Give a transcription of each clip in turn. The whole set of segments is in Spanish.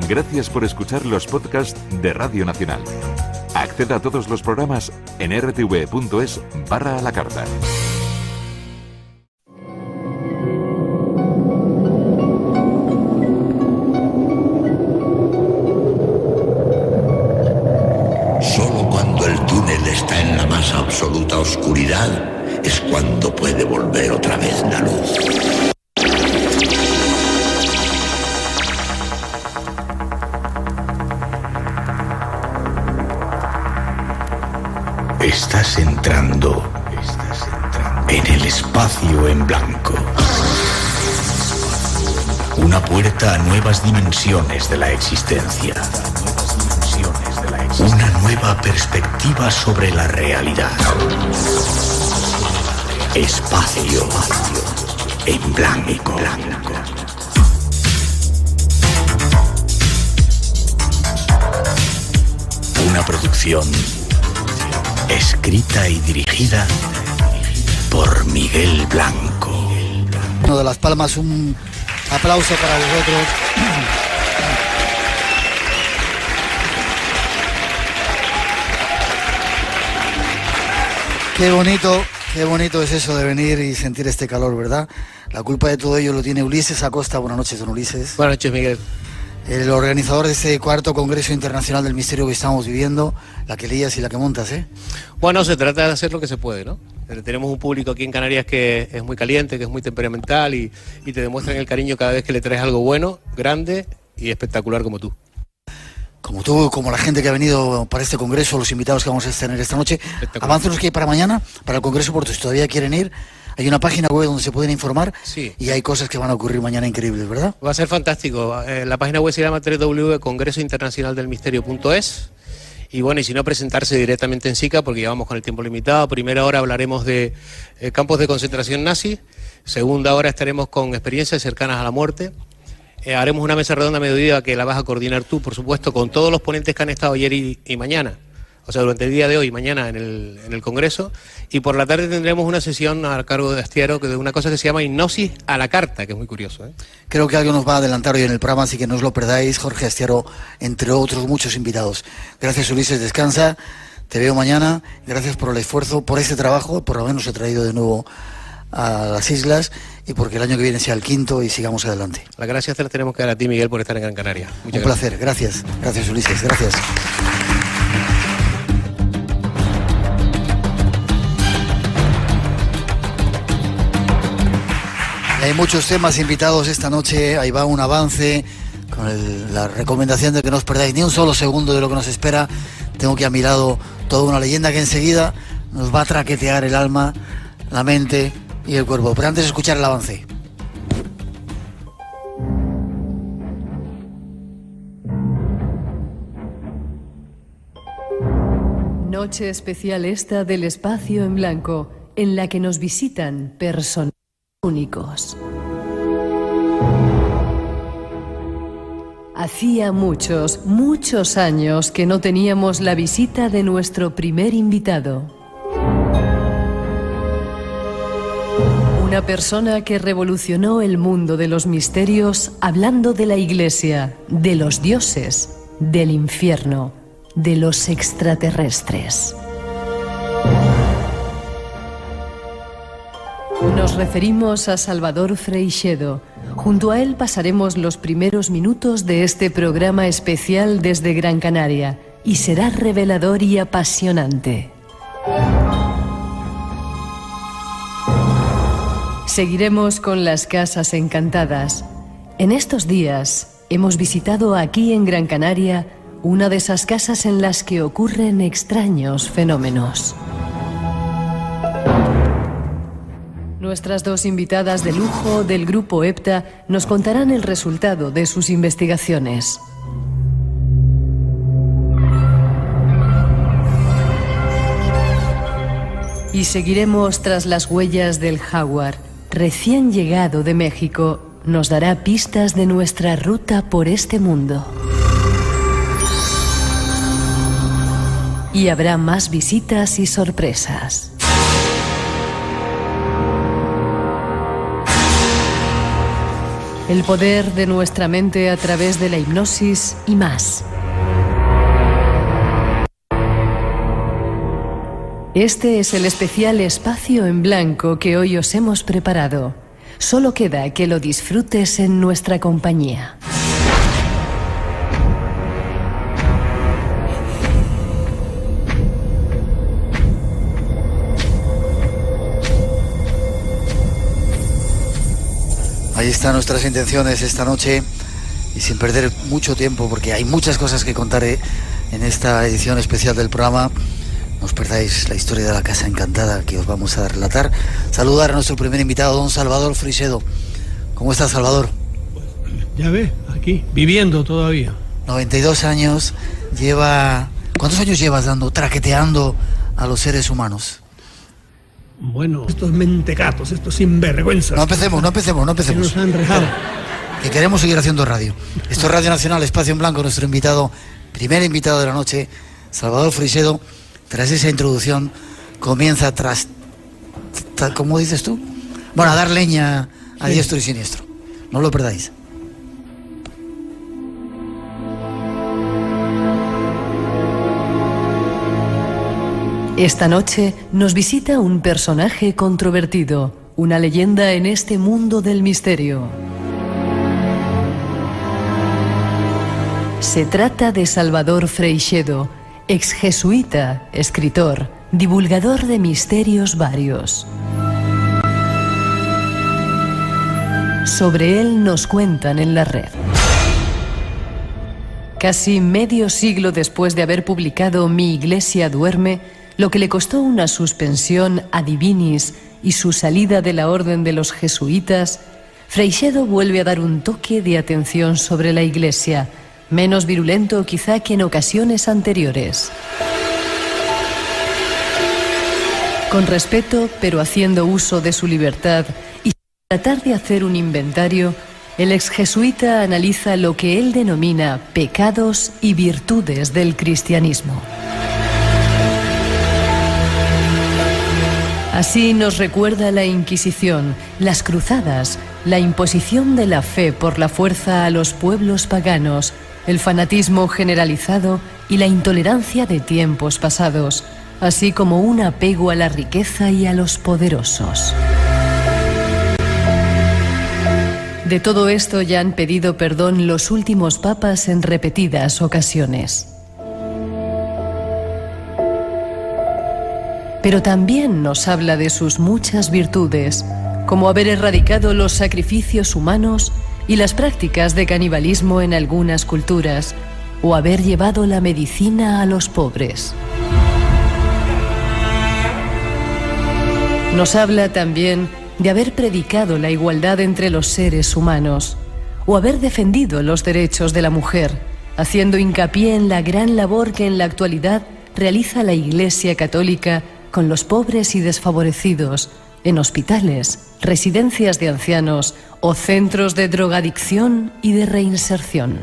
Gracias por escuchar los podcasts de Radio Nacional. Acceda a todos los programas en rtv.es/a la carta. Solo cuando el túnel está en la más absoluta oscuridad es cuando puede volver otra vez la luz. Estás entrando en el espacio en blanco. Una puerta a nuevas dimensiones de la existencia. Una nueva perspectiva sobre la realidad. Espacio en blanco. Una producción escrita y dirigida por Miguel Blanco. Uno de Las Palmas, un aplauso para vosotros. Qué bonito es eso de venir y sentir este calor, ¿verdad? La culpa de todo ello lo tiene Ulises Acosta. Buenas noches, don Ulises. Buenas noches, Miguel. El organizador de este cuarto Congreso Internacional del Misterio que estamos viviendo, la que lías y la que montas, ¿eh? Bueno, se trata de hacer lo que se puede, ¿no? Tenemos un público aquí en Canarias que es muy caliente, que es muy temperamental y te demuestran el cariño cada vez que le traes algo bueno, grande y espectacular como tú. Como tú, como la gente que ha venido para este congreso, los invitados que vamos a tener esta noche. Avánzanos que hay para mañana, para el congreso, porque si todavía quieren ir. Hay una página web donde se pueden informar, sí, y hay cosas que van a ocurrir mañana increíbles, ¿verdad? Va a ser fantástico. La página web se llama www.congresointernacionaldelmisterio.es. Y bueno, y si no, presentarse directamente en SICA, porque ya vamos con el tiempo limitado. Primera hora hablaremos de campos de concentración nazi. Segunda hora estaremos con experiencias cercanas a la muerte. Haremos una mesa redonda a mediodía que la vas a coordinar tú, por supuesto, con todos los ponentes que han estado ayer y mañana. O sea, durante el día de hoy y mañana en el Congreso. Y por la tarde tendremos una sesión a cargo de Astiaro, de una cosa que se llama hipnosis a la carta, que es muy curioso, ¿eh? Creo que algo nos va a adelantar hoy en el programa, así que no os lo perdáis. Jorge Astiaro, entre otros muchos invitados. Gracias, Ulises, descansa. Te veo mañana. Gracias por el esfuerzo, por ese trabajo, por habernos traído de nuevo a las islas y porque el año que viene sea el quinto y sigamos adelante. Las gracias te las tenemos que dar a ti, Miguel, por estar en Gran Canaria. Un placer, gracias. Gracias, Ulises, gracias. Hay muchos temas invitados esta noche, ahí va un avance con la recomendación de que no os perdáis ni un solo segundo de lo que nos espera. Tengo aquí a mi lado toda una leyenda que enseguida nos va a traquetear el alma, la mente y el cuerpo. Pero antes de escuchar el avance. Noche especial esta del Espacio en Blanco, en la que nos visitan personas únicos. Hacía muchos años que no teníamos la visita de nuestro primer invitado. Una persona que revolucionó el mundo de los misterios hablando de la Iglesia, de los dioses, del infierno, de los extraterrestres. Nos referimos a Salvador Freixedo. Junto a él pasaremos los primeros minutos de este programa especial desde Gran Canaria y será revelador y apasionante. Seguiremos con las casas encantadas. En estos días hemos visitado aquí en Gran Canaria una de esas casas en las que ocurren extraños fenómenos. Nuestras dos invitadas de lujo del grupo EPTA nos contarán el resultado de sus investigaciones. Y seguiremos tras las huellas del jaguar. Recién llegado de México, nos dará pistas de nuestra ruta por este mundo. Y habrá más visitas y sorpresas. el poder de nuestra mente a través de la hipnosis y más. Este es el especial espacio en blanco que hoy os hemos preparado. Solo queda que lo disfrutes en nuestra compañía. Ahí están nuestras intenciones esta noche, y sin perder mucho tiempo, porque hay muchas cosas que contar en esta edición especial del programa. No os perdáis la historia de la Casa Encantada que os vamos a relatar. Saludar a nuestro primer invitado, don Salvador Freixedo. ¿Cómo estás, Salvador? Ya ves, aquí, viviendo todavía. 92 años, ¿cuántos años llevas traqueteando a los seres humanos? Bueno, estos mentecatos, estos sinvergüenzas. No empecemos. Que nos han rejado. Que queremos seguir haciendo radio. Esto es Radio Nacional, Espacio en Blanco. Nuestro invitado, primer invitado de la noche, Salvador Freixedo. Tras esa introducción, comienza ¿cómo dices tú? Bueno, a dar leña a diestro y siniestro. No lo perdáis. Esta noche nos visita un personaje controvertido, una leyenda en este mundo del misterio. Se trata de Salvador Freixedo, ex jesuita, escritor, divulgador de misterios varios. Sobre él nos cuentan en la red. Casi medio siglo después de haber publicado Mi Iglesia duerme, lo que le costó una suspensión ad divinis y su salida de la orden de los jesuitas, Freixedo vuelve a dar un toque de atención sobre la Iglesia, menos virulento quizá que en ocasiones anteriores. Con respeto, pero haciendo uso de su libertad y sin tratar de hacer un inventario, el ex jesuita analiza lo que él denomina pecados y virtudes del cristianismo. Así nos recuerda la Inquisición, las cruzadas, la imposición de la fe por la fuerza a los pueblos paganos, el fanatismo generalizado y la intolerancia de tiempos pasados, así como un apego a la riqueza y a los poderosos. De todo esto ya han pedido perdón los últimos papas en repetidas ocasiones. Pero también nos habla de sus muchas virtudes, como haber erradicado los sacrificios humanos y las prácticas de canibalismo en algunas culturas, o haber llevado la medicina a los pobres. Nos habla también de haber predicado la igualdad entre los seres humanos, o haber defendido los derechos de la mujer, haciendo hincapié en la gran labor que en la actualidad realiza la Iglesia Católica con los pobres y desfavorecidos, en hospitales, residencias de ancianos o centros de drogadicción y de reinserción.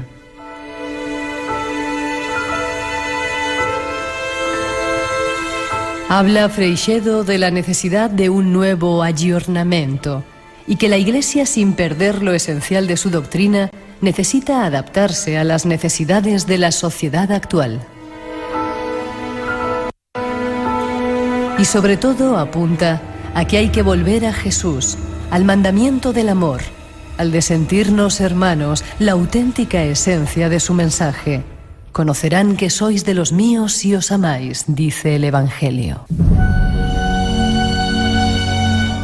Habla Freixedo de la necesidad de un nuevo aggiornamento y que la Iglesia, sin perder lo esencial de su doctrina, necesita adaptarse a las necesidades de la sociedad actual. Y sobre todo apunta a que hay que volver a Jesús, al mandamiento del amor, al de sentirnos hermanos, la auténtica esencia de su mensaje. Conocerán que sois de los míos si os amáis, dice el Evangelio.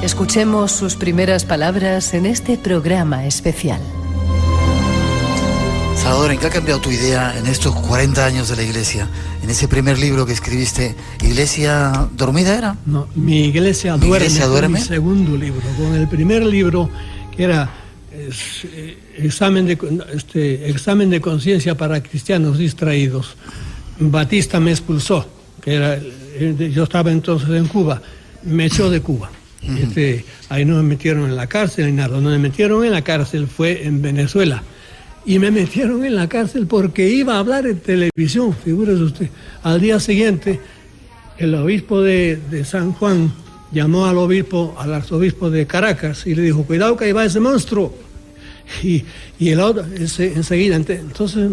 Escuchemos sus primeras palabras en este programa especial. Salvador, ¿en qué ha cambiado tu idea en estos 40 años de la Iglesia? En ese primer libro que escribiste, ¿Iglesia dormida era? No, Mi Iglesia duerme. Mi segundo libro. Con el primer libro, que era examen de conciencia para cristianos distraídos, Batista me expulsó, yo estaba entonces en Cuba, me echó de Cuba. Ahí no me metieron en la cárcel ni nada. Donde me metieron en la cárcel fue en Venezuela. Y me metieron en la cárcel porque iba a hablar en televisión, figúrese usted. Al día siguiente, el obispo de San Juan llamó al arzobispo de Caracas y le dijo, cuidado que ahí va ese monstruo. y el otro enseguida. Entonces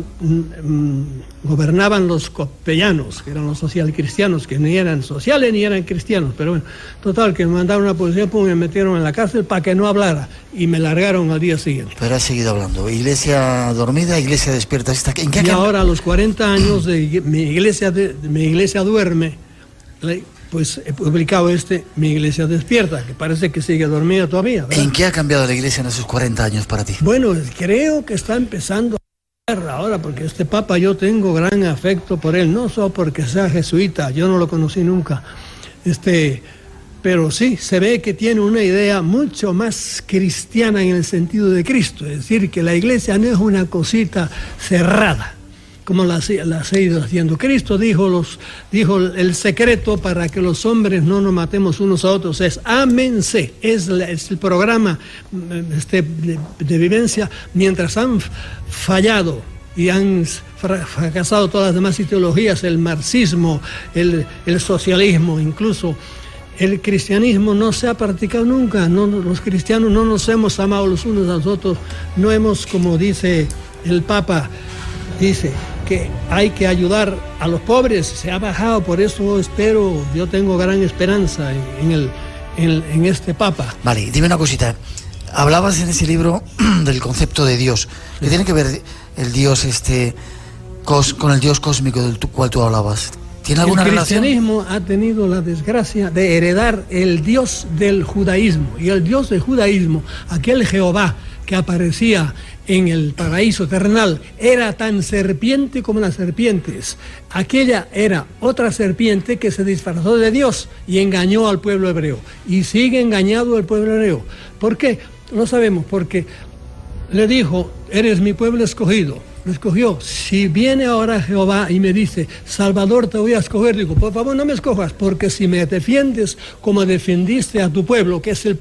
gobernaban los copellanos, que eran los socialcristianos, que ni eran sociales ni eran cristianos, pero bueno, total, que me mandaron a la policía, pues me metieron en la cárcel para que no hablara y me largaron al día siguiente. Pero has seguido hablando. Iglesia dormida, iglesia despierta. ¿En qué y ahora a los 40 años de mi iglesia duerme, pues he publicado Mi iglesia despierta, que parece que sigue dormida todavía, ¿verdad? ¿En qué ha cambiado la iglesia en esos 40 años para ti? Bueno, creo que está empezando a cambiar ahora, porque este Papa yo tengo gran afecto por él, no solo porque sea jesuita, yo no lo conocí nunca, pero sí, se ve que tiene una idea mucho más cristiana en el sentido de Cristo, es decir, que la iglesia no es una cosita cerrada, como las ha ido haciendo. Cristo dijo el secreto para que los hombres no nos matemos unos a otros, es ámense, es el programa de vivencia, mientras han fallado y han fracasado todas las demás ideologías, el marxismo, el socialismo, incluso el cristianismo no se ha practicado nunca, los cristianos no nos hemos amado los unos a los otros, no hemos, como dice el Papa, dice que hay que ayudar a los pobres, se ha bajado, por eso yo tengo gran esperanza en este Papa. Vale, dime una cosita, hablabas en ese libro del concepto de Dios, ¿qué tiene que ver el Dios con el Dios cósmico del cual tú hablabas? ¿Tiene alguna relación? El cristianismo ha tenido la desgracia de heredar el Dios del judaísmo, y el Dios del judaísmo, aquel Jehová que aparecía en el paraíso terrenal, era tan serpiente como las serpientes. Aquella era otra serpiente que se disfrazó de Dios y engañó al pueblo hebreo, y sigue engañado el pueblo hebreo. ¿Por qué? Lo sabemos, porque le dijo, eres mi pueblo escogido. Lo escogió. Si viene ahora Jehová y me dice, Salvador, te voy a escoger, digo, por favor no me escojas, porque si me defiendes como defendiste a tu pueblo, que es el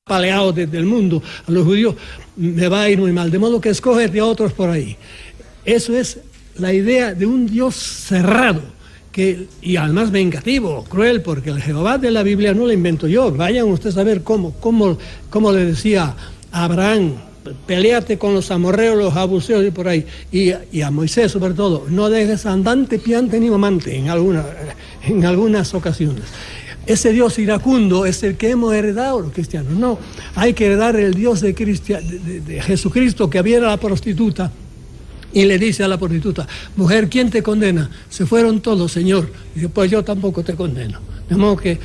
paleado del mundo, a los judíos, me va a ir muy mal, de modo que escógete a otros por ahí. Eso es la idea de un Dios cerrado, y además vengativo, cruel, porque el Jehová de la Biblia no lo invento yo. Vayan ustedes a ver cómo le decía a Abraham, peleate con los amorreos, los abuseos y por ahí, y a Moisés sobre todo, no dejes andante, piante ni mamante en algunas ocasiones. Ese Dios iracundo es el que hemos heredado los cristianos. No, hay que heredar el Dios de Jesucristo, que viene a la prostituta y le dice a la prostituta, mujer, ¿quién te condena? Se fueron todos, Señor. Y dice, pues yo tampoco te condeno. De modo que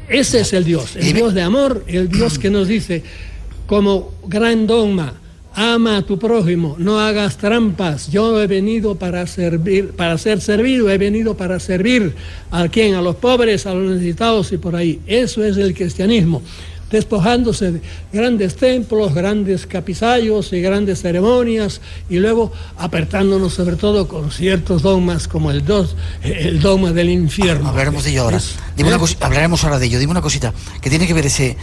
ese es el Dios de amor, el Dios que nos dice, como gran dogma, ama a tu prójimo, no hagas trampas, yo he venido para servir, para ser servido, he venido para servir a quién, a los pobres, a los necesitados y por ahí. Eso es el cristianismo, despojándose de grandes templos, grandes capizallos y grandes ceremonias, y luego apartándonos sobre todo con ciertos dogmas como el dogma del infierno. Hablaremos de ello ahora. Hablaremos ahora de ello. Dime una cosita, ¿qué tiene que ver ese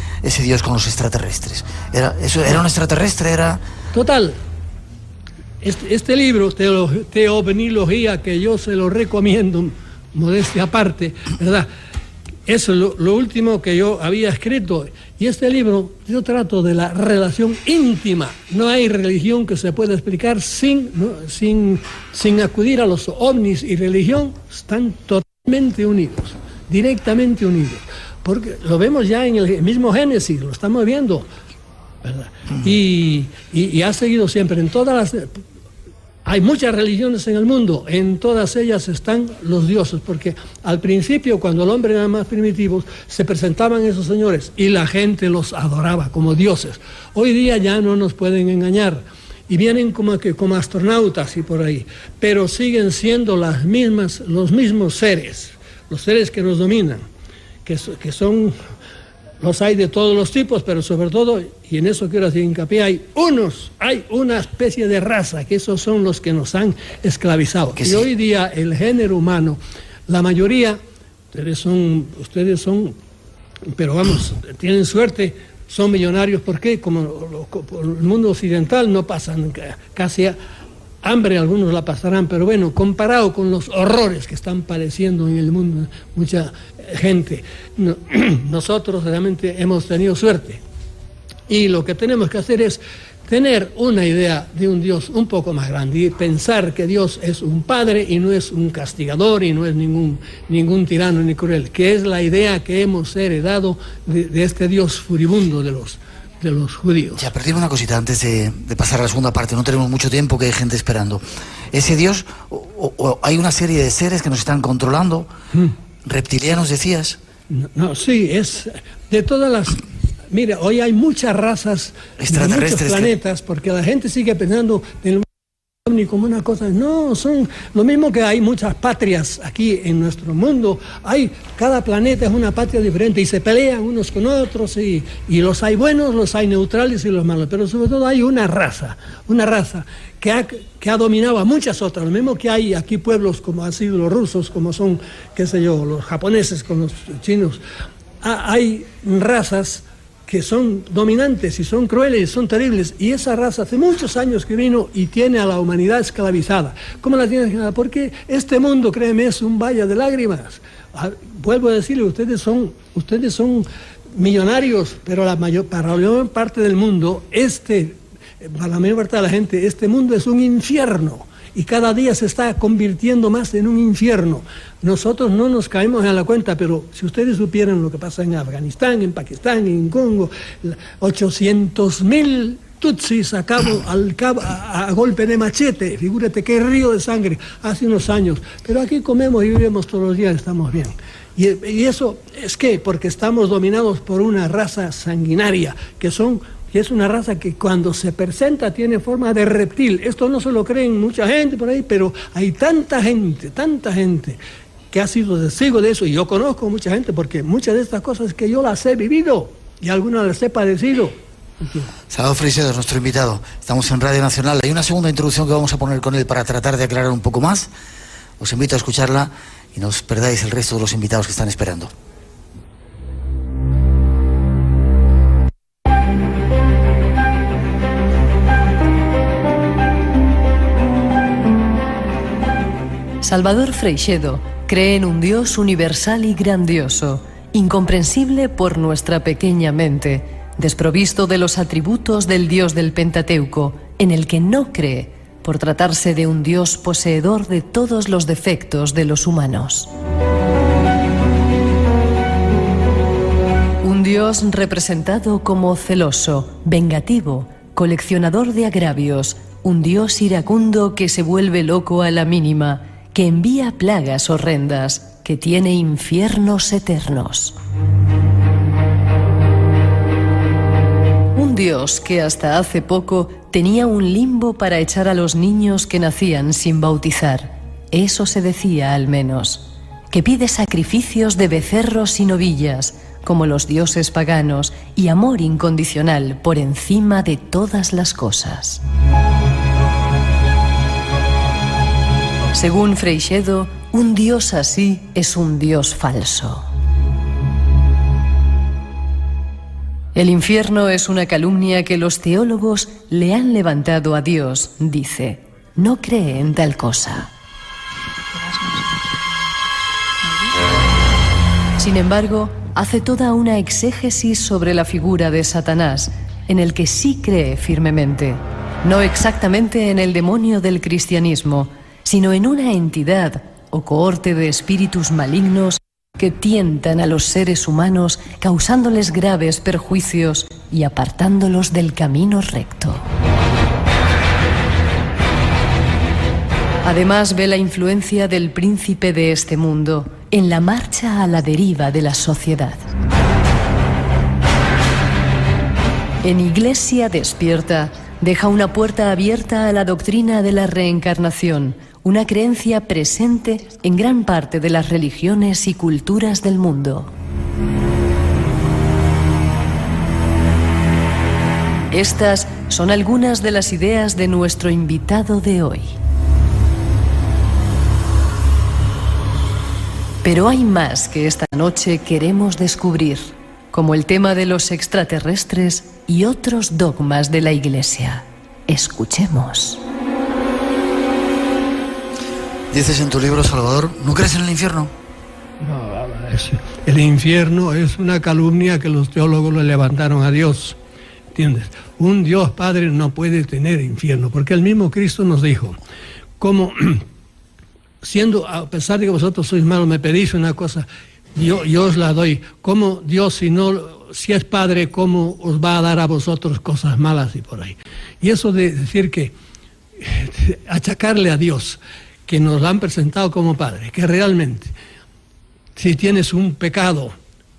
Dios con los extraterrestres? ¿Era un extraterrestre? Total. Este libro, Teovenología, que yo se lo recomiendo, modestia aparte, ¿verdad? Eso es lo último que yo había escrito. Y este libro, yo trato de la relación íntima. No hay religión que se pueda explicar sin acudir a los ovnis, y religión están totalmente unidos, directamente unidos. Porque lo vemos ya en el mismo Génesis, lo estamos viendo, ¿verdad? Y ha seguido siempre en todas las... Hay muchas religiones en el mundo, en todas ellas están los dioses, porque al principio, cuando el hombre era más primitivo, se presentaban esos señores y la gente los adoraba como dioses. Hoy día ya no nos pueden engañar y vienen como astronautas y por ahí, pero siguen siendo los mismos seres, los seres que nos dominan, que son... Los hay de todos los tipos, pero sobre todo, y en eso quiero hacer hincapié, hay una especie de raza, que esos son los que nos han esclavizado. Y sí, hoy día el género humano, la mayoría, ustedes son, pero vamos, tienen suerte, son millonarios, ¿por qué? Como el mundo occidental no pasan casi hambre, algunos la pasarán, pero bueno, comparado con los horrores que están padeciendo en el mundo mucha gente, nosotros realmente hemos tenido suerte. Y lo que tenemos que hacer es tener una idea de un Dios un poco más grande y pensar que Dios es un padre y no es un castigador y no es ningún tirano ni cruel, que es la idea que hemos heredado de este Dios furibundo de los judíos. Ya, perdí una cosita antes de pasar a la segunda parte, no tenemos mucho tiempo, que hay gente esperando. Ese Dios, o hay una serie de seres que nos están controlando, reptilianos decías. No, sí, es de todas las... Mira, hoy hay muchas razas extraterrestres, muchos planetas, porque la gente sigue pensando en el ovni como una cosa. No, son lo mismo que hay muchas patrias aquí en nuestro mundo. Cada planeta es una patria diferente y se pelean unos con otros y los hay buenos, los hay neutrales y los malos. Pero sobre todo hay una raza que ha dominado a muchas otras. Lo mismo que hay aquí pueblos como han sido los rusos, como son, qué sé yo, los japoneses con los chinos. Hay razas que son dominantes y son crueles y son terribles, y esa raza hace muchos años que vino y tiene a la humanidad esclavizada. ¿Cómo la tiene esclavizada? Porque este mundo, créeme, es un valle de lágrimas. Vuelvo a decirle, ustedes son millonarios, pero para la mayor parte del mundo, para la mayor parte de la gente, este mundo es un infierno. Y cada día se está convirtiendo más en un infierno. Nosotros no nos caemos en la cuenta, pero si ustedes supieran lo que pasa en Afganistán, en Pakistán, en Congo, 800.000 tutsis a golpe de machete, figúrate qué río de sangre hace unos años. Pero aquí comemos y vivimos todos los días, estamos bien. Y eso es porque estamos dominados por una raza sanguinaria, que es una raza que cuando se presenta tiene forma de reptil. Esto no se lo creen mucha gente por ahí, pero hay tanta gente que ha sido testigo de eso, y yo conozco mucha gente, porque muchas de estas cosas que yo las he vivido y algunas las he padecido. Salvador Freixedo es nuestro invitado. Estamos en Radio Nacional. Hay una segunda introducción que vamos a poner con él para tratar de aclarar un poco más. Os invito a escucharla y no os perdáis el resto de los invitados que están esperando. Salvador Freixedo cree en un Dios universal y grandioso, incomprensible por nuestra pequeña mente, desprovisto de los atributos del Dios del Pentateuco, en el que no cree, por tratarse de un Dios poseedor de todos los defectos de los humanos. Un Dios representado como celoso, vengativo, coleccionador de agravios, un Dios iracundo que se vuelve loco a la mínima, que envía plagas horrendas, que tiene infiernos eternos. Un Dios que hasta hace poco tenía un limbo para echar a los niños que nacían sin bautizar. Eso se decía al menos. Que pide sacrificios de becerros y novillas, como los dioses paganos, y amor incondicional por encima de todas las cosas. Según Freixedo, un Dios así es un Dios falso. El infierno es una calumnia que los teólogos le han levantado a Dios, dice. No cree en tal cosa. Sin embargo, hace toda una exégesis sobre la figura de Satanás, en el que sí cree firmemente. No exactamente en el demonio del cristianismo, sino en una entidad o cohorte de espíritus malignos que tientan a los seres humanos, causándoles graves perjuicios y apartándolos del camino recto. Además, ve la influencia del príncipe de este mundo en la marcha a la deriva de la sociedad. En Iglesia Despierta, deja una puerta abierta a la doctrina de la reencarnación, una creencia presente en gran parte de las religiones y culturas del mundo. Estas son algunas de las ideas de nuestro invitado de hoy. Pero hay más que esta noche queremos descubrir, como el tema de los extraterrestres y otros dogmas de la Iglesia. Escuchemos. Dices en tu libro, Salvador, ¿no crees en el infierno? No, el infierno es una calumnia que los teólogos le levantaron a Dios. ¿entiendes? Un Dios Padre no puede tener infierno, porque el mismo Cristo nos dijo, como siendo, a pesar de que vosotros sois malos, me pedís una cosa, yo os la doy. ¿Cómo Dios, si es Padre, cómo os va a dar a vosotros cosas malas y por ahí? Y eso de decir que, achacarle a Dios, que nos lo han presentado como Padre, que realmente, si tienes un pecado,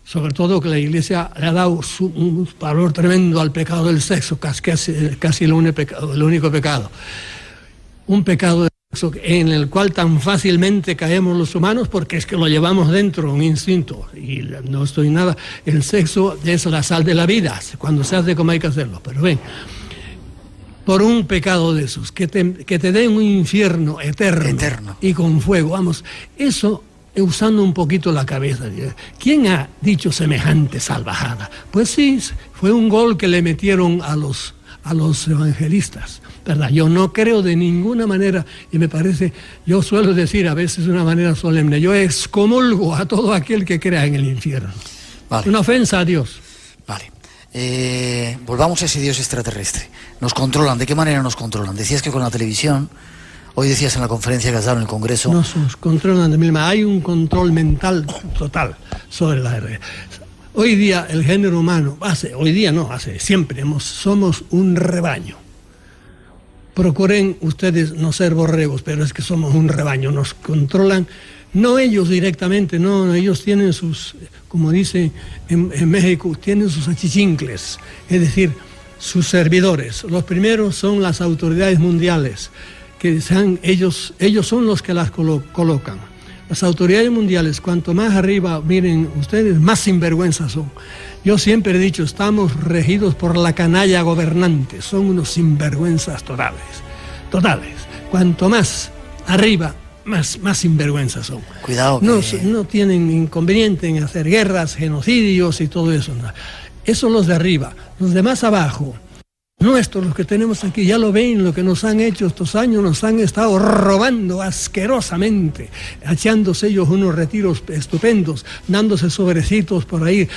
sobre todo que la Iglesia le ha dado un valor tremendo al pecado del sexo, casi el único pecado. Un pecado de sexo en el cual tan fácilmente caemos los humanos porque es que lo llevamos dentro, un instinto. Y no estoy nada. El sexo es la sal de la vida. Cuando se hace como hay que hacerlo. Pero ven, por un pecado de esos, que te den un infierno eterno y con fuego, vamos, eso... usando un poquito la cabeza. ¿Quién ha dicho semejante salvajada? Pues sí, fue un gol que le metieron a los evangelistas, ¿verdad? Yo no creo de ninguna manera, y me parece, yo suelo decir a veces de una manera solemne, yo excomulgo a todo aquel que crea en el infierno. Vale. Una ofensa a Dios. Vale. Volvamos a ese Dios extraterrestre. ¿Nos controlan? ¿De qué manera nos controlan? Decías que con la televisión... Hoy decías en la conferencia que has dado en el Congreso... Nos controlan de mil maneras. Hay un control mental total sobre la red. Hoy día el género humano, siempre, somos un rebaño. Procuren ustedes no ser borregos, pero es que somos un rebaño. Nos controlan, no ellos directamente, no, ellos tienen sus, como dicen en México, tienen sus achichincles, es decir, sus servidores. Los primeros son las autoridades mundiales, que sean ellos son los que las colocan. Las autoridades mundiales, cuanto más arriba miren ustedes, más sinvergüenzas son. Yo siempre he dicho, estamos regidos por la canalla gobernante, son unos sinvergüenzas totales. Cuanto más arriba, más sinvergüenzas son. Cuidado. No tienen inconveniente en hacer guerras, genocidios y todo eso. No. Eso los de arriba. Los de más abajo, nuestros, los que tenemos aquí, ya lo ven, lo que nos han hecho estos años, nos han estado robando asquerosamente, echándose ellos unos retiros estupendos, dándose sobrecitos por ahí,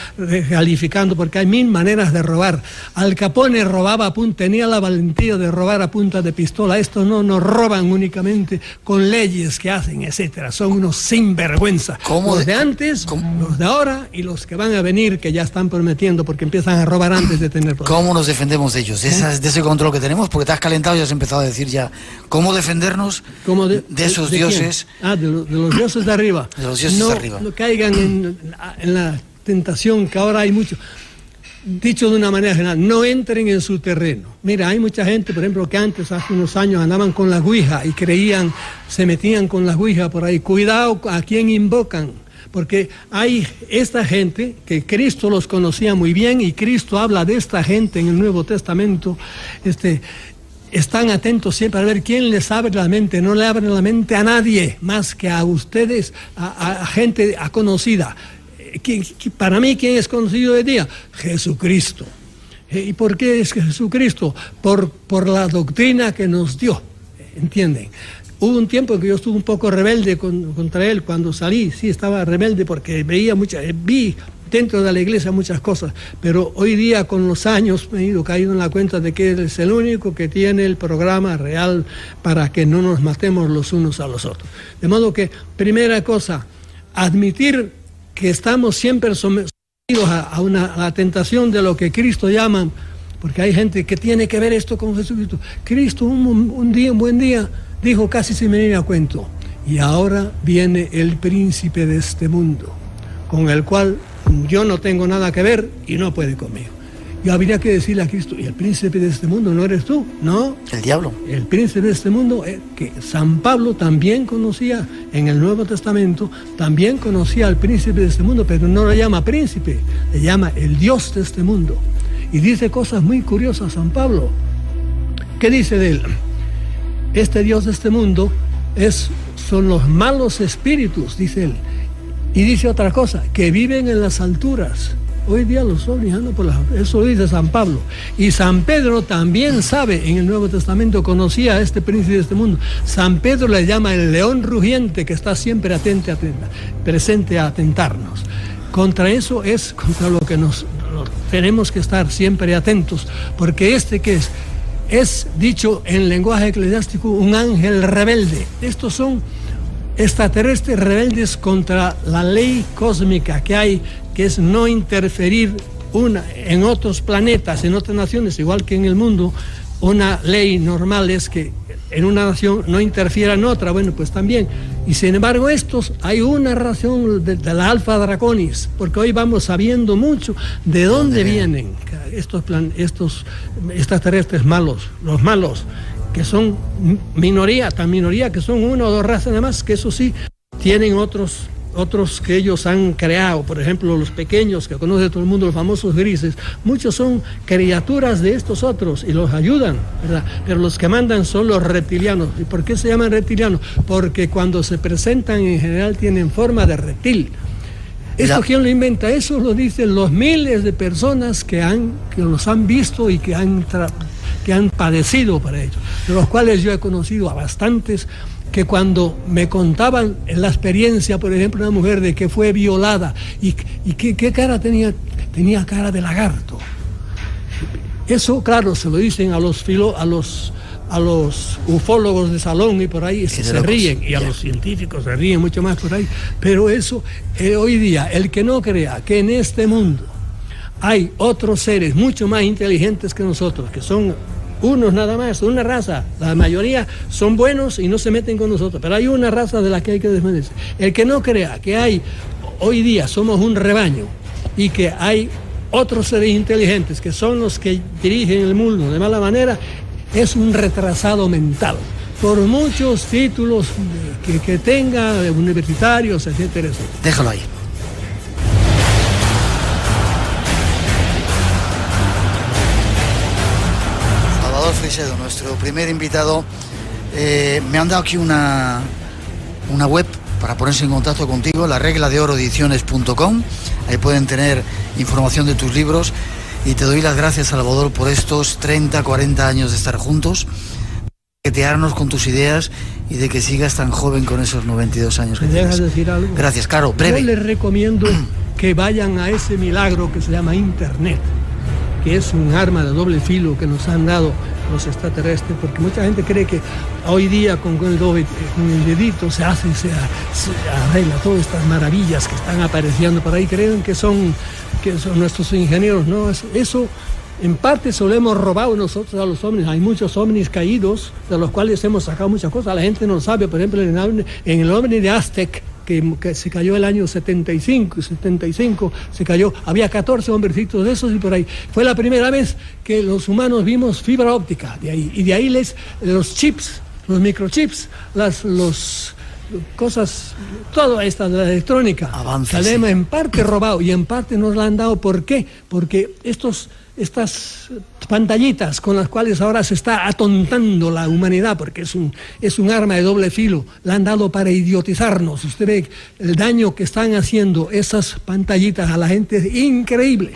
calificando, porque hay mil maneras de robar. Al Capone robaba tenía la valentía de robar a punta de pistola. Estos no nos roban únicamente con leyes que hacen, etcétera. Son unos sinvergüenza. Los de antes, los de ahora y los que van a venir, que ya están prometiendo, porque empiezan a robar antes de tener problemas. ¿Cómo nos defendemos de ellos? De ese control que tenemos, porque te has calentado y has empezado a decir ya cómo defendernos de esos dioses. ¿Quién? De los dioses de arriba. De los dioses de arriba. No caigan en la tentación que ahora hay mucho. Dicho de una manera general, no entren en su terreno. Mira, hay mucha gente, por ejemplo, que antes, hace unos años, andaban con la ouija y se metían con la ouija por ahí. Cuidado a quién invocan. Porque hay esta gente que Cristo los conocía muy bien, y Cristo habla de esta gente en el Nuevo Testamento. Están atentos siempre a ver quién les abre la mente. No le abren la mente a nadie más que a ustedes, a gente conocida. Para mí, ¿quién es conocido hoy día? Jesucristo. ¿Y por qué es Jesucristo? Por la doctrina que nos dio, ¿entienden? Hubo un tiempo que yo estuve un poco rebelde contra él cuando salí. Sí, estaba rebelde porque vi dentro de la iglesia muchas cosas, pero hoy día con los años me he ido cayendo en la cuenta de que él es el único que tiene el programa real para que no nos matemos los unos a los otros. De modo que, primera cosa, admitir que estamos siempre sometidos a la tentación de lo que Cristo llama, porque hay gente que tiene que ver esto con Jesucristo. Cristo un buen día, dijo casi sin venir a cuento: y ahora viene el príncipe de este mundo, con el cual yo no tengo nada que ver y no puede conmigo. Y habría que decirle a Cristo: ¿y el príncipe de este mundo no eres tú? No. El diablo. El príncipe de este mundo, que San Pablo también conocía en el Nuevo Testamento, también conocía al príncipe de este mundo, pero no lo llama príncipe, le llama el Dios de este mundo. Y dice cosas muy curiosas San Pablo. ¿Qué dice de él? Este Dios de este mundo son los malos espíritus, dice él. Y dice otra cosa, que viven en las alturas. Hoy día los son, eso lo dice San Pablo. Y San Pedro también sabe, en el Nuevo Testamento conocía a este príncipe de este mundo. San Pedro le llama el león rugiente, que está siempre presente a tentarnos. Contra eso es contra lo que tenemos que estar siempre atentos, porque este que es dicho en lenguaje eclesiástico un ángel rebelde. Estos son extraterrestres rebeldes contra la ley cósmica que hay, que es no interferir en otros planetas, en otras naciones, igual que en el mundo. Una ley normal es que en una nación no interfiera en otra, bueno, pues también. Y sin embargo hay una razón de la Alfa Draconis, porque hoy vamos sabiendo mucho de dónde vienen estos extraterrestres malos, los malos, que son minoría, tan minoría que son una o dos razas nada más, que eso sí, tienen otros que ellos han creado, por ejemplo los pequeños que conoce todo el mundo, los famosos grises, muchos son criaturas de estos otros y los ayudan, ¿verdad? Pero los que mandan son los reptilianos. ¿Y por qué se llaman reptilianos? Porque cuando se presentan en general tienen forma de reptil. ¿Esto quién lo inventa? Eso lo dicen los miles de personas que los han visto y que han padecido para ello, de los cuales yo he conocido a bastantes, que cuando me contaban la experiencia, por ejemplo, una mujer de que fue violada y qué cara tenía cara de lagarto. Eso, claro, se lo dicen a los ufólogos de salón y por ahí se ríen, y a los científicos se ríen mucho más por ahí, pero eso, hoy día, el que no crea que en este mundo hay otros seres mucho más inteligentes que nosotros, que son unos nada más, una raza, la mayoría son buenos y no se meten con nosotros, pero hay una raza de la que hay que defenderse. El que no crea que hoy día somos un rebaño y que hay otros seres inteligentes que son los que dirigen el mundo de mala manera, es un retrasado mental, por muchos títulos que tenga, universitarios, etcétera, etcétera. Déjalo ahí. Freixedo, nuestro primer invitado, me han dado aquí una web para ponerse en contacto contigo, la regladeoroediciones.com. Ahí pueden tener información de tus libros, y te doy las gracias, Salvador, por estos 30, 40 años de estar juntos, de tearnos con tus ideas y de que sigas tan joven con esos 92 años que tienes. ¿Me dejas decir algo? Gracias, Caro, breve. Yo les recomiendo que vayan a ese milagro que se llama Internet, que es un arma de doble filo que nos han dado los extraterrestres, porque mucha gente cree que hoy día con el dedito se arregla todas estas maravillas que están apareciendo por ahí, creen que son nuestros ingenieros. No, eso en parte se lo hemos robado nosotros a los ovnis. Hay muchos ovnis caídos de los cuales hemos sacado muchas cosas, la gente no sabe. Por ejemplo, en el ovni de Aztec, que se cayó el año 75 se cayó, había 14 hombrecitos de esos y por ahí. Fue la primera vez que los humanos vimos fibra óptica de ahí, y de ahí los chips, los microchips, las cosas, toda esta de la electrónica, avanza, sí, en parte robado y en parte nos la han dado. ¿Por qué? Porque estas pantallitas con las cuales ahora se está atontando la humanidad, porque es un arma de doble filo, la han dado para idiotizarnos. Usted ve el daño que están haciendo esas pantallitas a la gente, es increíble.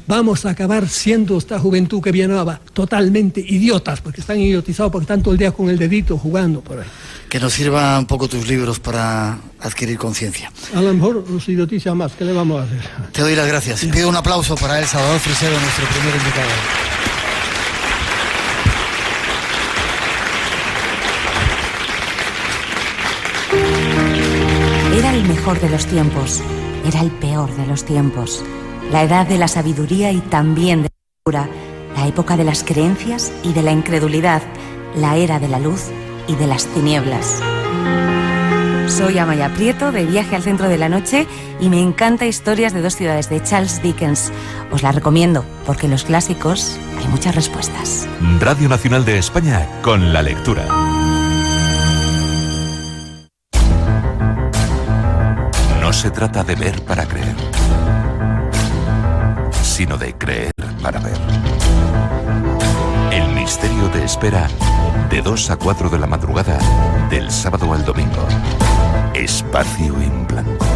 Vamos a acabar siendo esta juventud que viene ahora totalmente idiotas, porque están idiotizados, porque están todo el día con el dedito jugando por ahí. Que nos sirvan un poco tus libros para adquirir conciencia. A lo mejor nos idiotiza más, ¿qué le vamos a hacer? Te doy las gracias. Sí. Pido un aplauso para él, Salvador Freixedo, nuestro primer invitado. Era el mejor de los tiempos, era el peor de los tiempos. La edad de la sabiduría y también de la locura, la época de las creencias y de la incredulidad, la era de la luz y de las tinieblas. Soy Amaya Prieto, de Viaje al Centro de la Noche, y me encanta Historias de dos ciudades, de Charles Dickens. Os la recomiendo, porque en los clásicos hay muchas respuestas. Radio Nacional de España con la lectura. No se trata de ver para creer, sino de creer para ver. El misterio te espera de 2 a 4 de la madrugada, del sábado al domingo. Espacio en Blanco.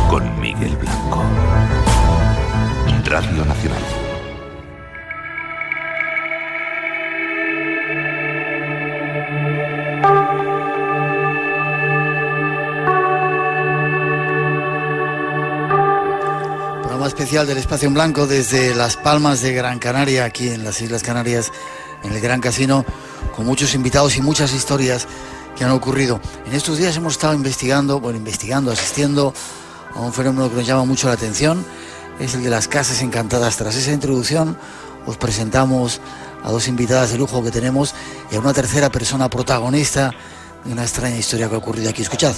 Con Miguel Blanco. Radio Nacional. especial del Espacio en Blanco desde Las Palmas de Gran Canaria, aquí en las Islas Canarias, en el Gran Casino, con muchos invitados y muchas historias que han ocurrido. En estos días hemos estado investigando, asistiendo a un fenómeno que nos llama mucho la atención, es el de las casas encantadas. Tras esa introducción os presentamos a dos invitadas de lujo que tenemos y a una tercera persona protagonista de una extraña historia que ha ocurrido aquí. Escuchad.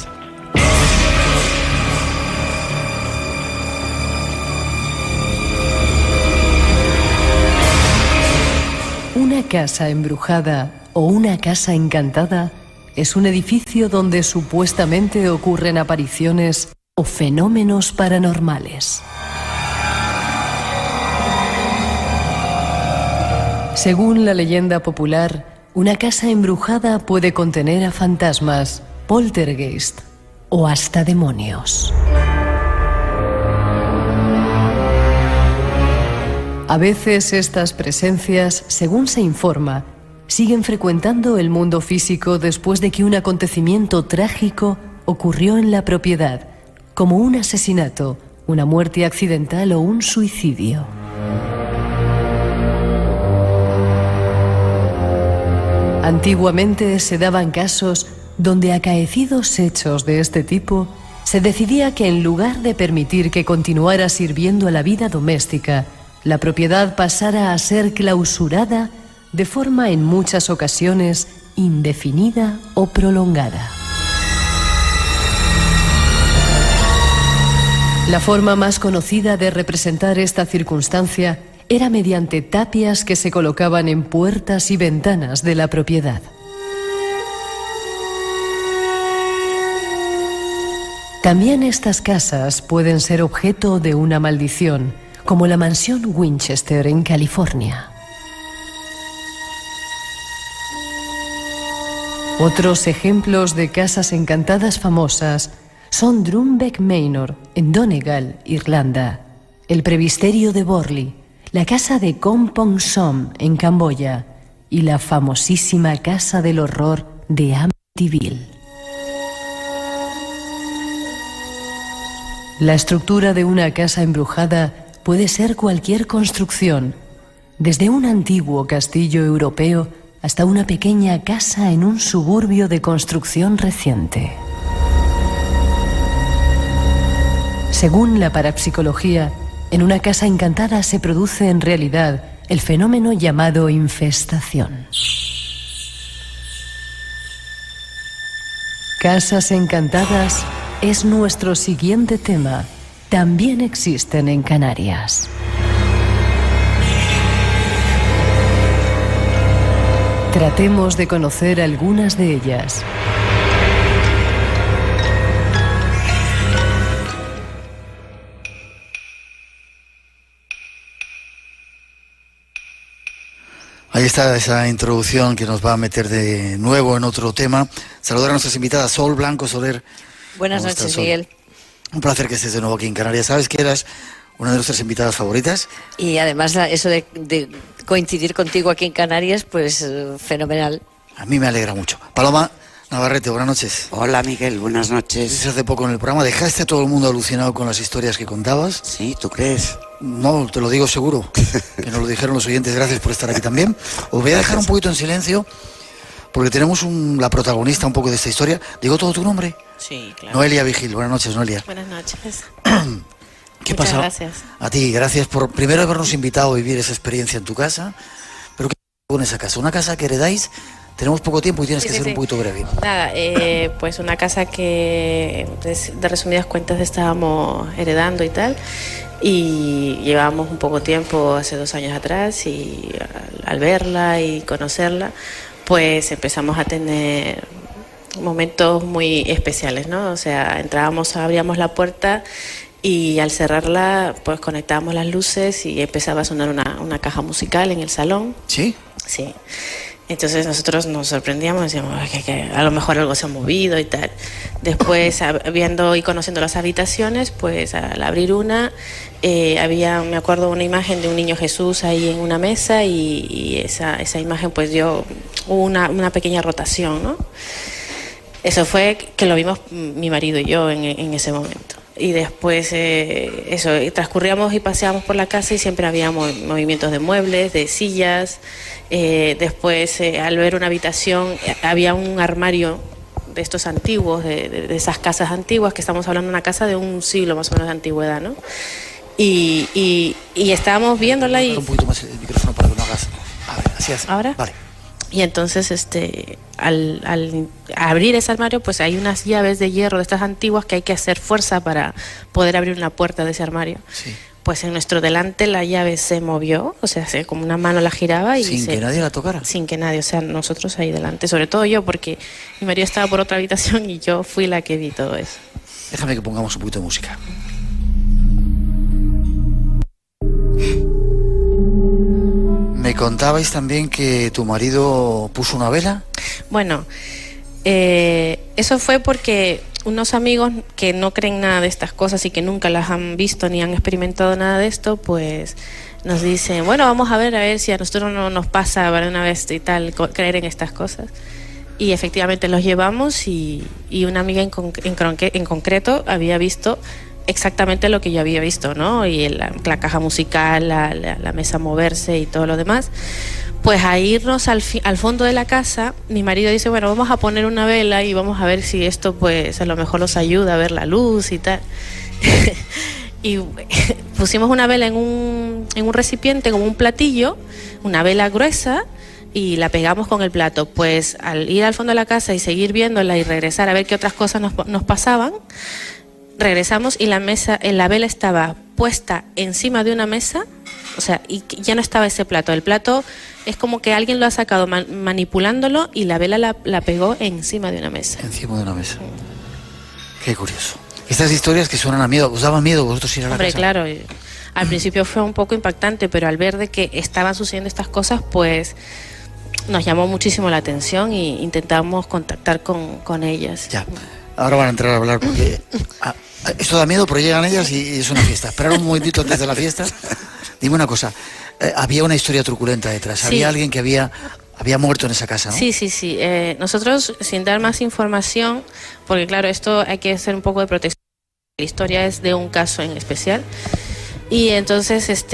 Una casa embrujada o una casa encantada es un edificio donde supuestamente ocurren apariciones o fenómenos paranormales. Según la leyenda popular, una casa embrujada puede contener a fantasmas, poltergeist o hasta demonios. A veces estas presencias, según se informa, siguen frecuentando el mundo físico después de que un acontecimiento trágico ocurrió en la propiedad, como un asesinato, una muerte accidental o un suicidio. Antiguamente se daban casos donde, acaecidos hechos de este tipo, se decidía que en lugar de permitir que continuara sirviendo a la vida doméstica, la propiedad pasara a ser clausurada de forma en muchas ocasiones indefinida o prolongada. La forma más conocida de representar esta circunstancia era mediante tapias que se colocaban en puertas y ventanas de la propiedad. También estas casas pueden ser objeto de una maldición, como la mansión Winchester en California. Otros ejemplos de casas encantadas famosas son Drumbeck Manor en Donegal, Irlanda, el Presbiterio de Borley, la casa de Kompong Som en Camboya y la famosísima Casa del Horror de Amityville. La estructura de una casa embrujada puede ser cualquier construcción, desde un antiguo castillo europeo hasta una pequeña casa en un suburbio de construcción reciente. Según la parapsicología, en una casa encantada se produce en realidad el fenómeno llamado infestación. Casas encantadas es nuestro siguiente tema. También existen en Canarias. Tratemos de conocer algunas de ellas. Ahí está esa introducción que nos va a meter de nuevo en otro tema. Saludar a nuestras invitadas. Sol Blanco Soler. Buenas noches, Miguel. Un placer que estés de nuevo aquí en Canarias. ¿Sabes que eras una de nuestras invitadas favoritas? Y además eso de coincidir contigo aquí en Canarias, pues fenomenal. A mí me alegra mucho. Paloma Navarrete, buenas noches. Hola, Miguel, buenas noches. Hace poco en el programa dejaste a todo el mundo alucinado con las historias que contabas. Sí, ¿tú crees? No, te lo digo seguro, que nos lo dijeron los oyentes. Gracias por estar aquí también. Os voy a dejar un poquito en silencio, porque tenemos la protagonista un poco de esta historia. ¿Digo todo tu nombre? Sí, claro. Noelia Vigil, buenas noches, Noelia. Buenas noches. ¿Qué pasa? Gracias. A ti, gracias por primero habernos invitado a vivir esa experiencia en tu casa. Pero ¿qué con esa casa? Una casa que heredáis. Tenemos poco tiempo y tienes que ser un poquito breve. Nada, pues una casa que de resumidas cuentas estábamos heredando y tal. Y llevábamos un poco tiempo, hace 2 años atrás, y al verla y conocerla, pues empezamos a tener momentos muy especiales, ¿no? O sea, entrábamos, abríamos la puerta y al cerrarla, pues conectábamos las luces y empezaba a sonar una caja musical en el salón. ¿Sí? Sí. Entonces nosotros nos sorprendíamos, decíamos que a lo mejor algo se ha movido y tal. Después, viendo y conociendo las habitaciones, pues al abrir una, había, me acuerdo, una imagen de un niño Jesús ahí en una mesa y esa imagen pues dio una pequeña rotación, ¿no? Eso fue que lo vimos mi marido y yo en ese momento. Y después eso, transcurríamos y paseábamos por la casa y siempre había movimientos de muebles, de sillas. Después, al ver una habitación, había un armario de estos antiguos, de esas casas antiguas, que estamos hablando de una casa de un siglo más o menos de antigüedad, ¿no? Y estábamos viéndola y... Un poquito más el micrófono para que no hagas... A ver, así es. ¿Ahora? Vale. Y entonces, al abrir ese armario, pues hay unas llaves de hierro de estas antiguas que hay que hacer fuerza para poder abrir una puerta de ese armario. Sí. Pues en nuestro delante la llave se movió, o sea, como una mano la giraba y sin que nadie la tocara. Sin que nadie, o sea, nosotros ahí delante, sobre todo yo, porque mi marido estaba por otra habitación y yo fui la que vi todo eso. Déjame que pongamos un poquito de música. Me contabais también que tu marido puso una vela. Bueno, eso fue porque unos amigos que no creen nada de estas cosas y que nunca las han visto ni han experimentado nada de esto, pues nos dicen, bueno, vamos a ver si a nosotros no nos pasa una vez y tal creer en estas cosas. Y efectivamente los llevamos y una amiga en concreto había visto exactamente lo que yo había visto, ¿no? Y la caja musical, la mesa moverse y todo lo demás. Pues a irnos al fondo de la casa, mi marido dice, bueno, vamos a poner una vela y vamos a ver si esto pues a lo mejor los ayuda a ver la luz y tal. Y pusimos una vela en un recipiente, como un platillo, una vela gruesa, y la pegamos con el plato. Pues al ir al fondo de la casa y seguir viéndola y regresar a ver qué otras cosas nos pasaban, regresamos y la vela estaba puesta encima de una mesa, o sea, y ya no estaba ese plato. El plato es como que alguien lo ha sacado manipulándolo y la vela la pegó encima de una mesa. Encima de una mesa. Qué curioso. Estas historias que suenan a miedo, ¿os daban miedo vosotros ir a la casa? Hombre, claro. Al principio fue un poco impactante, pero al ver de que estaban sucediendo estas cosas, pues nos llamó muchísimo la atención e intentamos contactar con ellas. Ya. Ahora van a entrar a hablar porque esto da miedo, pero llegan ellas y es una fiesta. Esperar un momentito antes de la fiesta. Dime una cosa, había una historia truculenta detrás. Sí. Había alguien que había muerto en esa casa, ¿no? Sí. Nosotros, sin dar más información, porque claro, esto hay que hacer un poco de protección. La historia es de un caso en especial. Y entonces,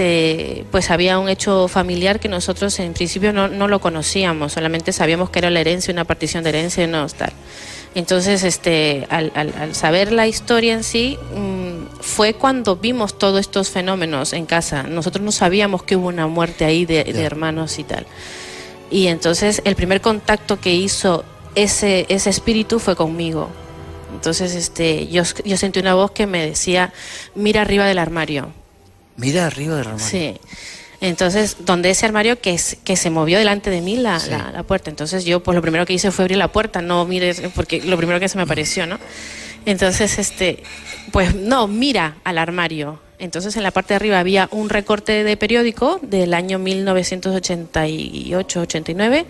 pues había un hecho familiar que nosotros en principio no lo conocíamos, solamente sabíamos que era la herencia, una partición de herencia y no tal. Entonces, al saber la historia en sí, fue cuando vimos todos estos fenómenos en casa. Nosotros no sabíamos que hubo una muerte ahí de hermanos y tal. Y entonces el contacto que hizo ese espíritu fue conmigo. Entonces, yo sentí una voz que me decía, mira arriba del armario. Mira arriba del armario. Sí. Entonces, donde ese armario que se movió delante de mí la puerta. Entonces yo, pues lo primero que hice fue abrir la puerta, no mires, porque lo primero que se me apareció, ¿no? Entonces, pues no, mira al armario. Entonces en la parte de arriba había un recorte de periódico del año 1988-89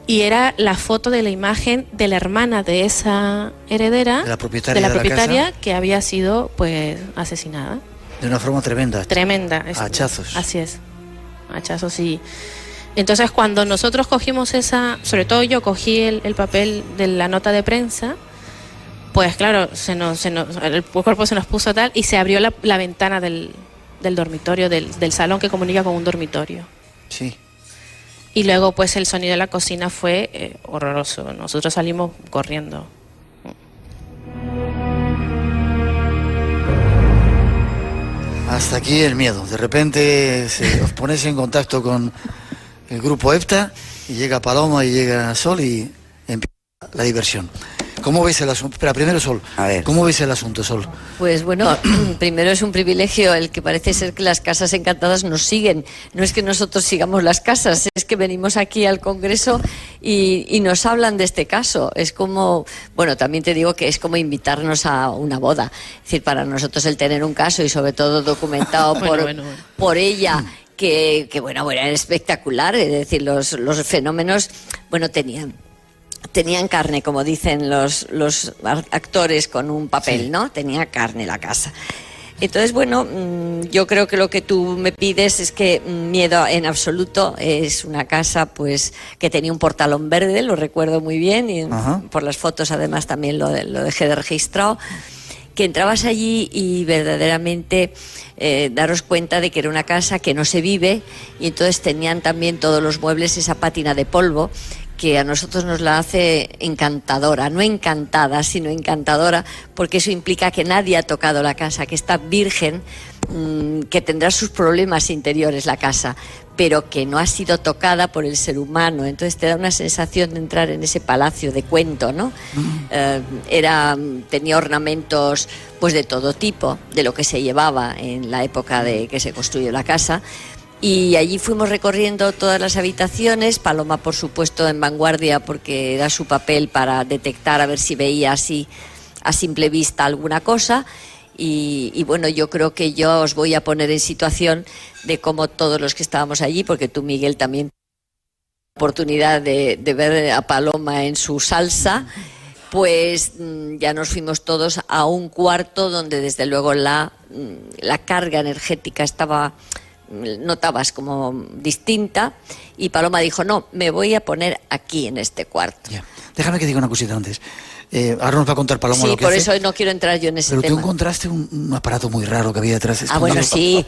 y era la foto de la imagen de la hermana de esa heredera, de la propietaria que había sido pues asesinada. De una forma tremenda. Tremenda. A hachazos. Así es. A hachazos, sí. Entonces, cuando nosotros cogimos sobre todo yo cogí el papel de la nota de prensa, pues claro, el cuerpo se nos puso tal y se abrió la ventana del dormitorio, del salón que comunica con un dormitorio. Sí. Y luego, pues el sonido de la cocina fue horroroso. Nosotros salimos corriendo. Hasta aquí el miedo. De repente os ponéis en contacto con el grupo EPTA y llega Paloma y llega Sol y empieza la diversión. ¿Cómo veis el asunto? Espera, primero Sol. A ver. ¿Cómo veis el asunto, Sol? Pues bueno, primero es un privilegio el que parece ser que las casas encantadas nos siguen. No es que nosotros sigamos las casas, es que venimos aquí al Congreso y nos hablan de este caso. Es como, bueno, también te digo que es como invitarnos a una boda. Es decir, para nosotros el tener un caso y sobre todo documentado por ella, que bueno, era espectacular. Es decir, los fenómenos, bueno, tenían carne, como dicen los actores con un papel, sí, ¿no? Tenía carne la casa. Entonces, bueno, yo creo que lo que tú me pides es que miedo en absoluto. Es una casa, pues, que tenía un portalón verde, lo recuerdo muy bien, y por las fotos además también lo dejé de registrado. que entrabas allí y verdaderamente daros cuenta de que era una casa que no se vive, y entonces tenían también todos los muebles esa pátina de polvo que a nosotros nos la hace encantadora, no encantada, sino encantadora, porque eso implica que nadie ha tocado la casa, que está virgen, que tendrá sus problemas interiores la casa, pero que no ha sido tocada por el ser humano. Entonces te da una sensación de entrar en ese palacio de cuento, ¿no? Tenía ornamentos pues de todo tipo, de lo que se llevaba en la época de que se construyó la casa. Y allí fuimos recorriendo todas las habitaciones, Paloma por supuesto en vanguardia porque era su papel para detectar a ver si veía así a simple vista alguna cosa. Y bueno, yo creo que yo os voy a poner en situación de cómo todos los que estábamos allí, porque tú, Miguel, también tuviste la oportunidad de ver a Paloma en su salsa, pues ya nos fuimos todos a un cuarto donde desde luego la carga energética estaba, notabas como distinta, y Paloma dijo, no, me voy a poner aquí en este cuarto. Ya. Déjame que diga una cosita antes. Ahora nos va a contar Paloma lo que por hace, eso no quiero entrar yo en ese pero tema. tú encontraste un aparato muy raro que había detrás. Bueno, sí.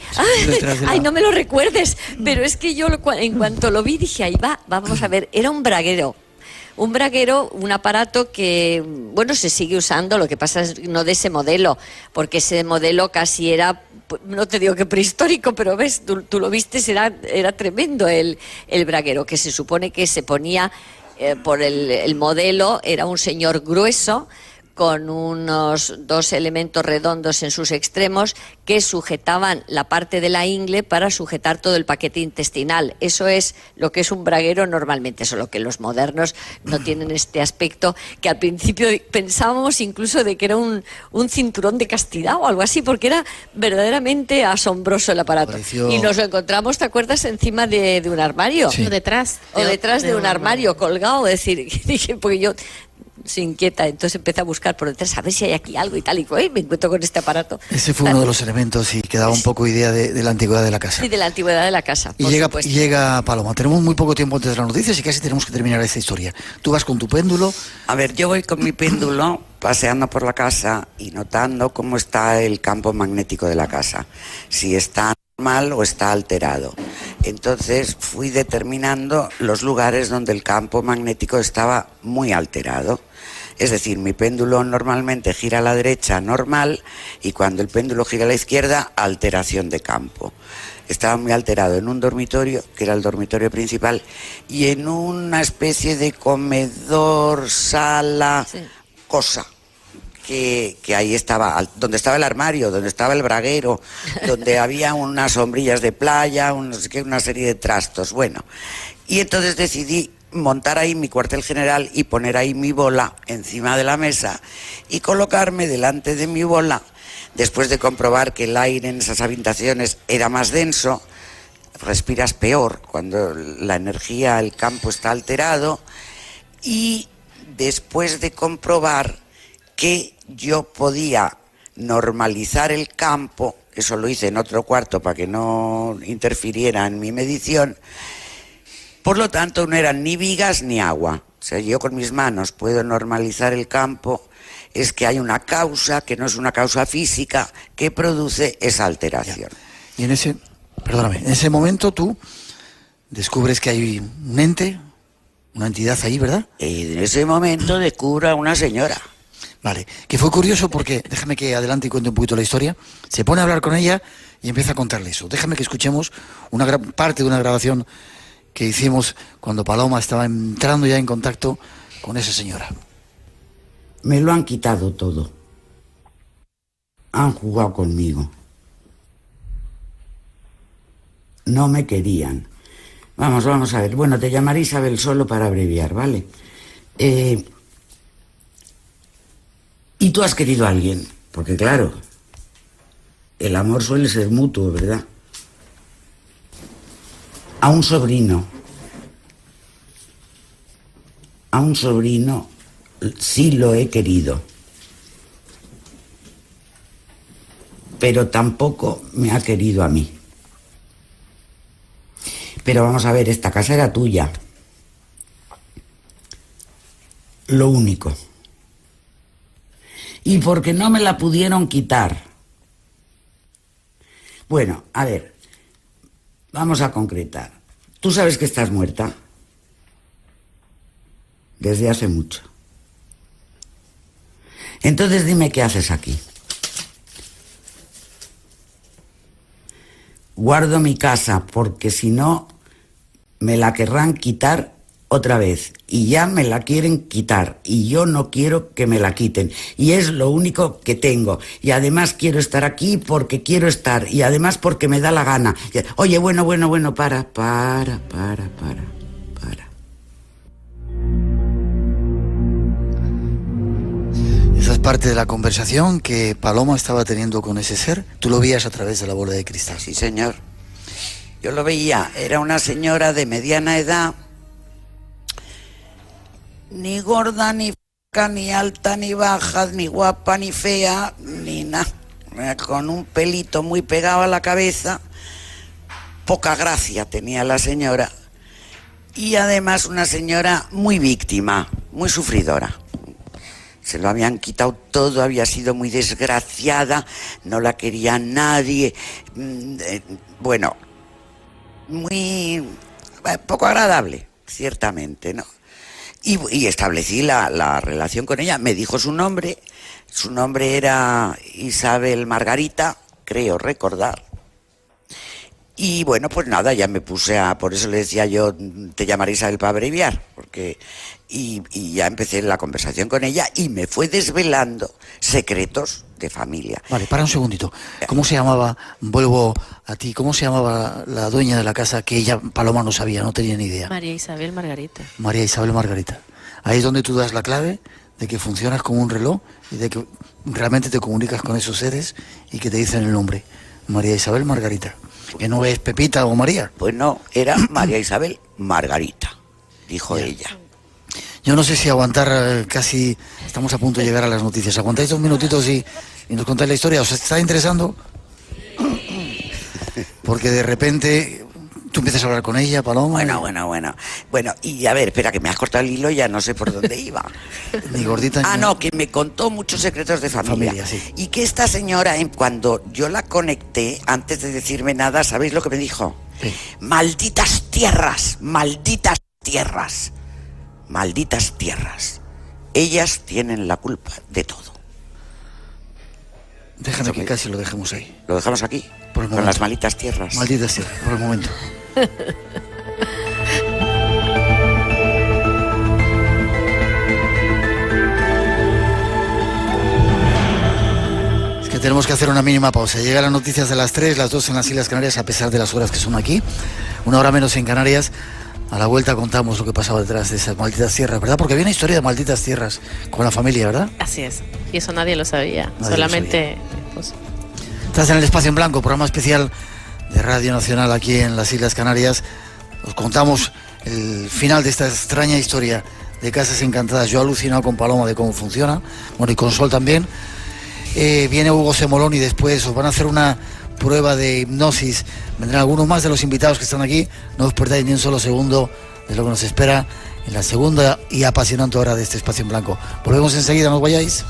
Ay, no me lo recuerdes, pero es que yo en cuanto lo vi dije, ahí va, vamos a ver, era un braguero. Un aparato que, bueno, se sigue usando, lo que pasa es no de ese modelo, porque ese modelo casi era, no te digo que prehistórico, pero ves, tú lo viste, era tremendo el braguero, que se supone que se ponía por el modelo, era un señor grueso, con unos 2 elementos redondos en sus extremos que sujetaban la parte de la ingle para sujetar todo el paquete intestinal. Eso es lo que es un braguero normalmente, solo que los modernos no tienen este aspecto, que al principio pensábamos incluso de que era un cinturón de castidad o algo así, porque era verdaderamente asombroso el aparato. Y nos lo encontramos, ¿te acuerdas?, encima de un armario. Sí. O detrás de un armario colgado, es decir, dije, porque yo se inquieta, entonces empecé a buscar por detrás a ver si hay aquí algo y tal, y me encuentro con este aparato. Ese fue uno de los elementos y que daba un poco idea de la antigüedad de la casa. Sí, de la antigüedad de la casa. Y llega Paloma. Tenemos muy poco tiempo antes de las noticias y casi tenemos que terminar esta historia. Tú vas con tu péndulo. A ver, yo voy con mi péndulo paseando por la casa y notando cómo está el campo magnético de la casa, si está normal o está alterado. Entonces fui determinando los lugares donde el campo magnético estaba muy alterado. Es decir, mi péndulo normalmente gira a la derecha normal, y cuando el péndulo gira a la izquierda, alteración de campo. Estaba muy alterado en un dormitorio, que era el dormitorio principal, y en una especie de comedor, sala, cosa. Que ahí estaba, donde estaba el armario, donde estaba el braguero, donde había unas sombrillas de playa, una serie de trastos. Bueno, y entonces decidí montar ahí mi cuartel general y poner ahí mi bola encima de la mesa y colocarme delante de mi bola, después de comprobar que el aire en esas habitaciones era más denso. Respiras peor cuando la energía, el campo está alterado, y después de comprobar que yo podía normalizar el campo, eso lo hice en otro cuarto para que no interfiriera en mi medición. Por lo tanto, no eran ni vigas ni agua. O sea, yo con mis manos puedo normalizar el campo. Es que hay una causa, que no es una causa física, que produce esa alteración. Y en ese momento tú descubres que hay un ente, una entidad ahí, ¿verdad? Y en ese momento descubro a una señora. Vale, que fue curioso porque, déjame que adelante y cuente un poquito la historia, se pone a hablar con ella y empieza a contarle eso. Déjame que escuchemos una parte de una grabación que hicimos cuando Paloma estaba entrando ya en contacto con esa señora. Me lo han quitado todo. Han jugado conmigo. No me querían. Vamos a ver. Bueno, te llamaré Isabel solo para abreviar, ¿vale? ¿Y tú has querido a alguien? Porque claro, el amor suele ser mutuo, ¿verdad? A un sobrino sí lo he querido, pero tampoco me ha querido a mí. Pero vamos a ver, esta casa era tuya. Lo único. y porque no me la pudieron quitar. Bueno, a ver, vamos a concretar. Tú sabes que estás muerta desde hace mucho. Entonces dime qué haces aquí. Guardo mi casa porque si no me la querrán quitar otra vez y ya me la quieren quitar y yo no quiero que me la quiten y es lo único que tengo y además quiero estar aquí porque quiero estar y además porque me da la gana. Oye, bueno, para. Esa es parte de la conversación que Paloma estaba teniendo con ese ser. Tú lo veías a través de la bola de cristal. Sí, señor. Yo lo veía. Era una señora de mediana edad, ni gorda, ni flaca, ni alta, ni baja, ni guapa, ni fea, ni nada. Con un pelito muy pegado a la cabeza. Poca gracia tenía la señora. Y además una señora muy víctima, muy sufridora. Se lo habían quitado todo, había sido muy desgraciada, no la quería nadie. Bueno, muy poco agradable, ciertamente, ¿no? Y establecí la relación con ella. Me dijo su nombre era Isabel Margarita, creo recordar. Y bueno, pues nada, ya me puse por eso le decía yo, te llamaré Isabel para abreviar, porque y ya empecé la conversación con ella y me fue desvelando secretos de familia. Vale, para un segundito. ¿Cómo se llamaba, vuelvo a ti, cómo se llamaba la dueña de la casa que ella, Paloma, no sabía, no tenía ni idea? María Isabel Margarita. María Isabel Margarita. Ahí es donde tú das la clave de que funcionas como un reloj y de que realmente te comunicas con esos seres y que te dicen el nombre. María Isabel Margarita. Que no es Pepita o María. Pues no, era María Isabel Margarita, dijo ella. Yo no sé si aguantar, casi estamos a punto de llegar a las noticias. ¿Aguantáis 2 minutitos y nos contáis la historia? ¿Os está interesando? Porque de repente tú empiezas a hablar con ella, Paloma. Bueno, y a ver, espera, que me has cortado el hilo, ya no sé por dónde iba. Ni gordita ni... No, que me contó muchos secretos de familia. Sí. Y que esta señora, cuando yo la conecté, antes de decirme nada, ¿sabéis lo que me dijo? Sí. Malditas tierras, malditas tierras, malditas tierras. Ellas tienen la culpa de todo. Déjame que casi lo dejemos ahí. ¿Lo dejamos aquí? Por el momento. Con las malditas tierras. Malditas tierras, por el momento. Es que tenemos que hacer una mínima pausa. Llegan las noticias de las 3, las 2 en las Islas Canarias, a pesar de las horas que son aquí. 1 hora menos en Canarias. A la vuelta contamos lo que pasaba detrás de esas malditas tierras, ¿verdad? Porque había una historia de malditas tierras con la familia, ¿verdad? Así es. Y eso nadie lo sabía. Nadie solamente... lo sabía. Estás en el Espacio en Blanco, programa especial de Radio Nacional aquí en las Islas Canarias. Os contamos el final de esta extraña historia de Casas Encantadas. Yo he alucinado con Paloma de cómo funciona, bueno, y con Sol también. Viene Hugo Semolón y después os van a hacer una prueba de hipnosis. Vendrán algunos más de los invitados que están aquí. No os perdáis ni un solo segundo de lo que nos espera en la segunda y apasionante hora de este Espacio en Blanco. Volvemos enseguida, no os vayáis.